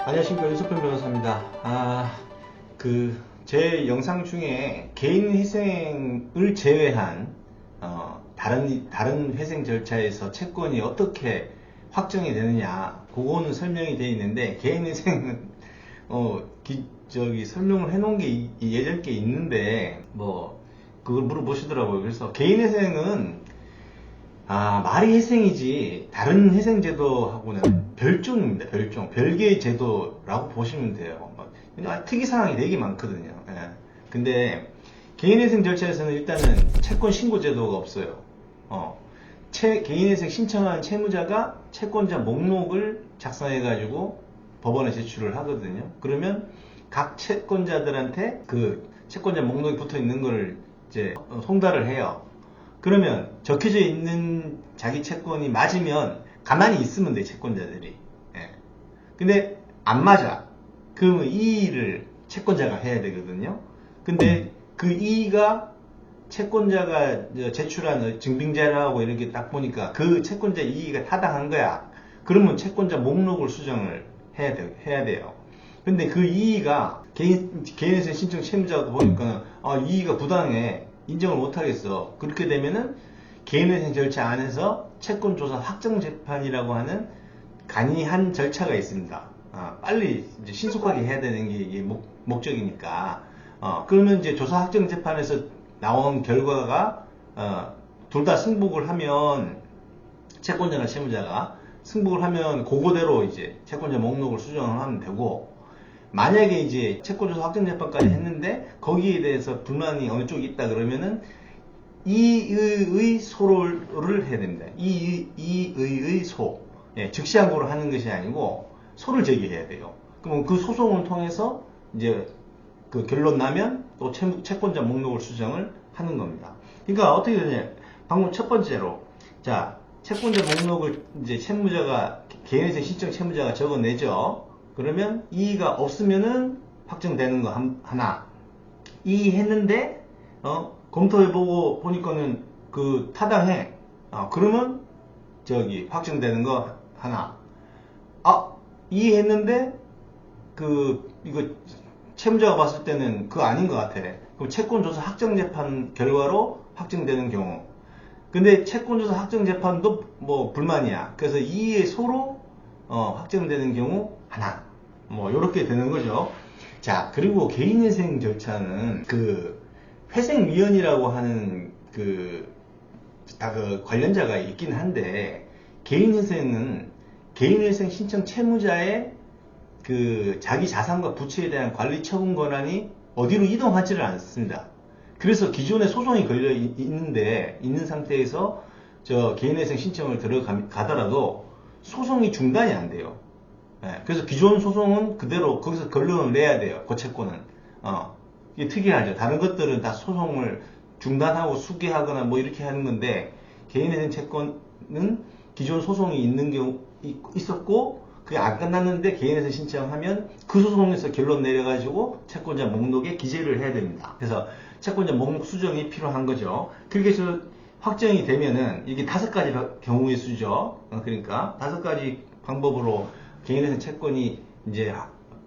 안녕하십니까, 윤석현 변호사입니다. 제 영상 중에 개인 회생을 제외한 다른 회생 절차에서 채권이 어떻게 확정이 되느냐, 그거는 설명이 되어 있는데, 개인 회생은 설명을 해놓은 게 예전 게 있는데, 그걸 물어보시더라고요. 그래서 개인 회생은 말이 회생이지 다른 회생제도하고는 별종입니다. 별개의 제도라고 보시면 돼요. 특이사항이 되게 많거든요. 예. 근데 개인회생 절차에서는 일단은 채권 신고 제도가 없어요. 개인회생 신청한 채무자가 채권자 목록을 작성해 가지고 법원에 제출을 하거든요. 그러면 각 채권자들한테 그 채권자 목록이 붙어 있는 걸 이제 송달을 해요. 그러면 적혀져 있는 자기 채권이 맞으면 가만히 있으면 돼, 채권자들이. 예. 근데 안 맞아. 그러면 이의를 채권자가 해야 되거든요. 근데 그 이의가 채권자가 제출한 증빙자료하고 이렇게 딱 보니까 그 채권자 이의가 타당한 거야. 그러면 채권자 목록을 수정을 해야 돼요. 근데 그 이의가 개인회생 신청 채무자가 보니까 이의가 부당해. 인정을 못하겠어. 그렇게 되면은 개인회생 절차 안에서 채권조사 확정재판이라고 하는 간이한 절차가 있습니다. 빨리 이제 신속하게 해야 되는 게 이게 목적이니까. 그러면 이제 조사 확정재판에서 나온 결과가 둘 다 승복을 하면, 채권자나 채무자가 승복을 하면 그거대로 이제 채권자 목록을 수정을 하면 되고, 만약에 이제 채권조사 확정재판까지 했는데 거기에 대해서 불만이 어느 쪽이 있다 그러면은 이의의 소를 해야 됩니다. 이의의 소. 예, 즉시항고를 하는 것이 아니고 소를 제기해야 돼요. 그럼 그 소송을 통해서 이제 그 결론 나면 또 채권자 목록을 수정을 하는 겁니다. 그러니까 어떻게 되냐? 방금 첫 번째로, 자, 채권자 목록을 이제 개인회생 신청 채무자가 적어내죠. 그러면 이의가 없으면은 확정되는 거 하나. 이의했는데 검토해보고 보니까는 타당해. 그러면 확정되는 거 하나. 이의했는데 이거 채무자가 봤을 때는 그거 아닌 것 같아. 그럼 채권조사 확정재판 결과로 확정되는 경우. 근데 채권조사 확정재판도 불만이야. 그래서 이의의 소로 확정되는 경우 하나. 요렇게 되는 거죠. 자, 그리고 개인회생 절차는 회생위원이라고 하는 관련자가 있긴 한데, 개인회생은 개인회생 신청 채무자의 자기 자산과 부채에 대한 관리 처분 권한이 어디로 이동하지를 않습니다. 그래서 기존에 소송이 걸려 있는 상태에서 개인회생 신청을 들어가더라도 소송이 중단이 안 돼요. 예, 그래서 기존 소송은 그대로 거기서 결론을 내야 돼요. 그 채권은. 이게 특이하죠. 다른 것들은 다 소송을 중단하고 수기하거나 이렇게 하는 건데, 개인회생 채권은 기존 소송이 있었고 그게 안 끝났는데 개인회생 신청하면 그 소송에서 결론 내려가지고 채권자 목록에 기재를 해야 됩니다. 그래서 채권자 목록 수정이 필요한 거죠. 그렇게 해서 확정이 되면은 이게 5가지 경우의 수죠. 그러니까 5가지 방법으로 개인회생 채권이 이제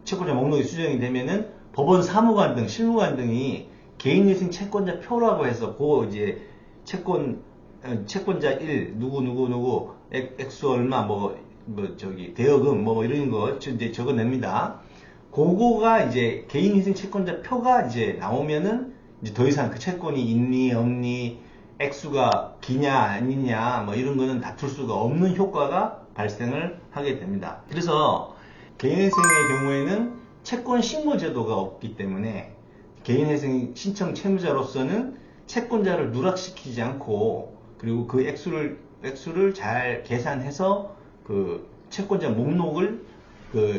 채권자 목록이 수정이 되면은 법원 사무관 등 실무관 등이 개인회생 채권자 표라고 해서 이제 채권자 1 누구 액수 얼마 대여금 이런 거 이제 적어냅니다. 그거가 이제 개인회생 채권자 표가 이제 나오면은 이제 더 이상 그 채권이 있니 없니, 액수가 기냐 아니냐 이런 거는 다툴 수가 없는 효과가 발생을 하게 됩니다. 그래서 개인회생의 경우에는 채권 신고 제도가 없기 때문에 개인회생 신청 채무자로서는 채권자를 누락시키지 않고, 그리고 그 액수를 잘 계산해서 채권자 목록을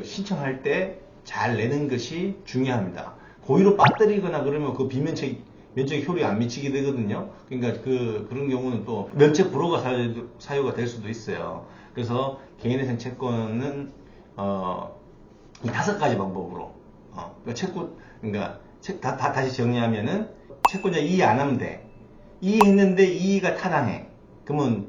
신청할 때 잘 내는 것이 중요합니다. 고의로 빠뜨리거나 그러면 면책 효력이 안 미치게 되거든요. 그러니까 그런 경우는 또 면책 불허가 사유가 될 수도 있어요. 그래서 개인회생 채권은 이 5가지 방법으로 다시 정리하면은, 채권자 이의 안 하면 돼. 이의했는데 이의가 타당해. 그러면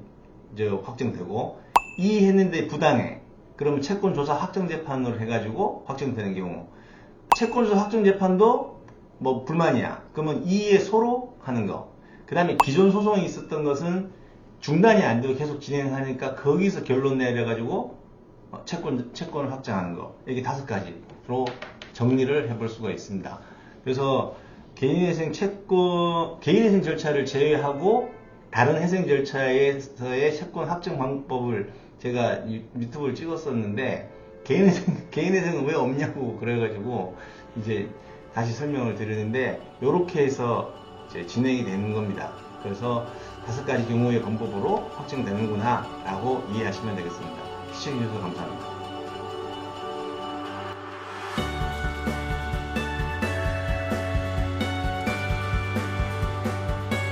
이제 확정되고, 이의했는데 부당해. 그러면 채권조사 확정재판으로 해가지고 확정되는 경우, 채권조사 확정재판도 뭐 불만이야. 그러면 이의 소로 하는 거. 그 다음에 기존 소송이 있었던 것은 중단이 안 되고 계속 진행하니까 거기서 결론 내려가지고 채권을 확정하는 거. 이게 5가지로 정리를 해볼 수가 있습니다. 그래서 개인회생 개인회생 절차를 제외하고 다른 회생 절차에서의 채권 확정 방법을 제가 유튜브를 찍었었는데 개인회생은 왜 없냐고 그래가지고 이제 다시 설명을 드리는데 이렇게 해서 이제 진행이 되는 겁니다. 그래서 5가지 경우의 권법으로 확정되는구나 라고 이해하시면 되겠습니다. 시청해주셔서 감사합니다.